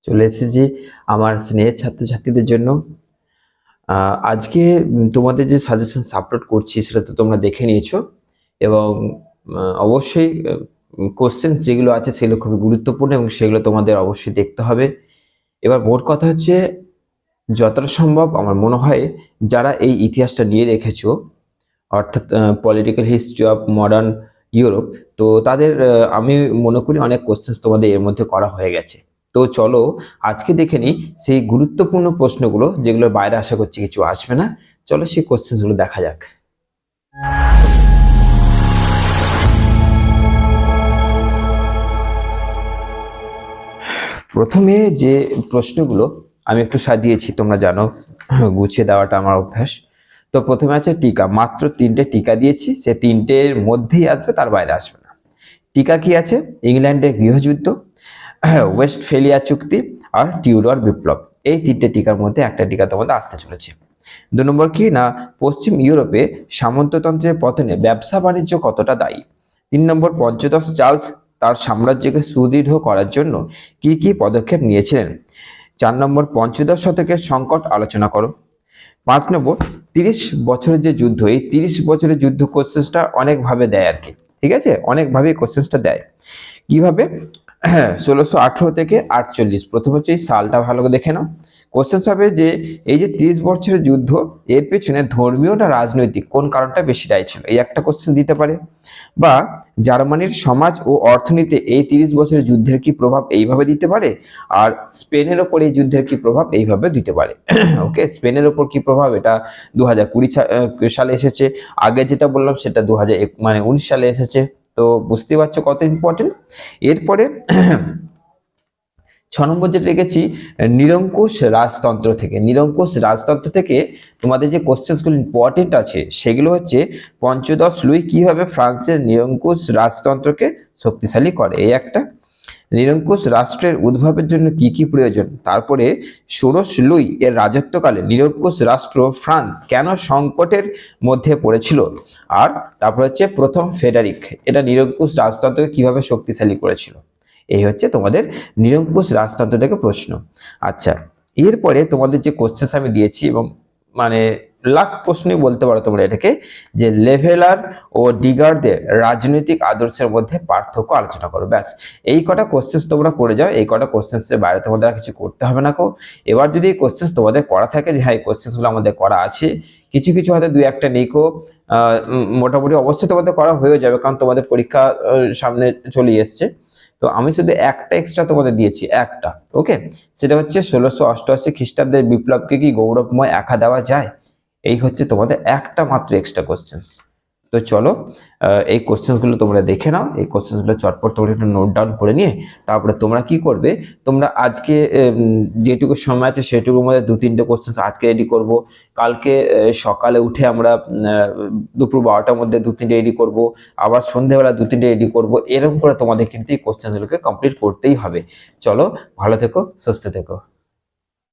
চলে এসেছি আমার স্নেহের ছাত্রছাত্রীদের জন্য। আজকে তোমাদের যে সাজেশন আপলোড করছি সেটা তো তোমরা দেখে নিয়েছো এবং অবশ্যই কোশ্চেন যেগুলো আছে সেগুলো খুবই গুরুত্বপূর্ণ এবং সেগুলো তোমাদের অবশ্যই দেখতে হবে। এবার মোট কথা হচ্ছে, যতটা সম্ভব আমার মনে হয় যারা এই ইতিহাসটা নিয়ে রেখেছো, অর্থাৎ political history of modern Europe, তো তাদের আমি মনে করি অনেক কোশ্চেন তোমাদের এর মধ্যে করা হয়ে গেছে। তো চলো আজকে দেখে নিই সেই গুরুত্বপূর্ণ প্রশ্নগুলো, যেগুলোর বাইরে আশা করছি কিছু আসবে না। চলো সেই কোশ্চেনগুলো দেখা যাক। প্রথমে যে প্রশ্নগুলো আমি একটু সাজিয়েছি, তোমরা জানো গুছিয়ে দেওয়াটা আমার অভ্যাস। তো প্রথমে আছে টিকা, মাত্র 3টে টিকা দিয়েছি, সে 3টের মধ্যেই আসবে, তার বাইরে আসবে না। টিকা কি আছে? ইংল্যান্ডের গৃহযুদ্ধ, ওয়েস্টফেলিয়া চুক্তি আর টিউডর বিপ্লব। এই 3টে টিকার মধ্যে একটা টিকা তোমাদের আসতে চলেছে। 2 নম্বর কি না, পশ্চিম ইউরোপে সামন্ততন্ত্রের পতনে ব্যবসা বাণিজ্য কতটা দায়ী। 3 নম্বর, পঞ্চদশ চার্লস তার সাম্রাজ্যকে সুদৃঢ় করার জন্য কি কি পদক্ষেপ নিয়েছিলেন। 4 নম্বর, পঞ্চদশ শতকের সংকট আলোচনা করো। 5 নম্বর, 30 বছরের যে যুদ্ধ, এই 30 বছরের যুদ্ধ কোশ্চেনটা অনেকভাবে দেয় আর কি, ঠিক আছে, অনেকভাবে কোশ্চেনটা দেয়। কিভাবে? 1618 থেকে 48। প্রথম হচ্ছে এই সালটা ভালো করে দেখে নাও। কোশ্চেন হবে যে এই যে 30 বছরের যুদ্ধ, এর পেছনে ধর্মীয় না রাজনৈতিক কোন কারণটা বেশি দায়ী ছিল, এই একটা কোশ্চেন দিতে পারে। বা জার্মানির সমাজ ও অর্থনীতিতে এই 30 বছরের যুদ্ধের কি প্রভাব, এইভাবে দিতে পারে। আর স্পেনের ওপর এই যুদ্ধের কি প্রভাব, এইভাবে দিতে পারে। ওকে, স্পেনের ওপর কি প্রভাব, এটা 2020 সালে এসেছে। আগে যেটা বললাম সেটা 2019 সালে এসেছে। তো বুঝতে পারছো কত ইম্পর্টেন্ট। এরপরে 6 নম্বর যেটা রেখেছি, নিরঙ্কুশ রাজতন্ত্র থেকে। নিরঙ্কুশ রাজতন্ত্র থেকে তোমাদের যে কোশ্চেনগুলো ইম্পর্টেন্ট আছে সেগুলো হচ্ছে, পঞ্চদশ লুই কিভাবে ফ্রান্সের নিরঙ্কুশ রাজতন্ত্রকে শক্তিশালী করে, এই একটা। নিরঙ্কুশ রাষ্ট্রের উদ্ভবের জন্য কি কি প্রয়োজন। তারপরে ষোড়শ লুই এর রাজত্বকালে নিরঙ্কুশ রাষ্ট্র ফ্রান্স কেন সংকটের মধ্যে পড়েছিল। আর তারপর হচ্ছে প্রথম ফেডারিক, এটা নিরঙ্কুশ রাজতন্ত্রকে কিভাবে শক্তিশালী করেছিল। এই হচ্ছে তোমাদের নিরঙ্কুশ রাজতন্ত্র থেকে প্রশ্ন। আচ্ছা, এরপরে তোমাদের যে কোশ্চেন আমি দিয়েছি, এবং মানে লাস্ট প্রশ্নই বলতে পারো তোমরা এটাকে, যে লেভেলার ও ডিগারদের রাজনৈতিক আদর্শের মধ্যে পার্থক্য আলোচনা করো। ব্যাস, এই কটা কোশ্চেন তোমরা করে যাও। এই কটা কোশ্চেনের বাইরে তোমাদের আর কিছু করতে হবে না কো। এবার যদি এই কোশ্চেন তোমাদের করা থাকে, যে হ্যাঁ এই কোশ্চেনগুলো আমাদের করা আছে, কিছু কিছু হয়তো 2-1টা নেই কো, মোটামুটি অবশ্যই তোমাদের করা হয়ে যাবে, কারণ তোমাদের পরীক্ষা সামনে চলে এসছে। তো আমি শুধু একটা এক্সট্রা তোমাদের দিয়েছি, একটা। ওকে, সেটা হচ্ছে 1688 খ্রিস্টাব্দের বিপ্লবকে কি গৌরবময় আখ্যা দেওয়া যায়। এই হচ্ছে তোমাদের একটা মাত্র এক্সট্রা কোশ্চেন। তো চলো এই কোশ্চেনগুলো তোমরা দেখে নাও। এই কোশ্চেনগুলো চটপট তোমরা একটু নোট ডাউন করে নিয়ে তারপরে তোমরা কি করবে, তোমরা আজকে যেটুকু সময় আছে সেটুকুর মধ্যে 2-3টে কোশ্চেন আজকে রেডি করব। কালকে সকালে উঠে আমরা দুপুর 12টার মধ্যে 2-3টে রেডি করব। আবার সন্ধ্যেবেলা 2-3টে রেডি করব। এরকম করে তোমাদের কিন্তু এই কোশ্চেনগুলোকে কমপ্লিট করতেই হবে। চলো, ভালো থেকো, সুস্থ থেকো।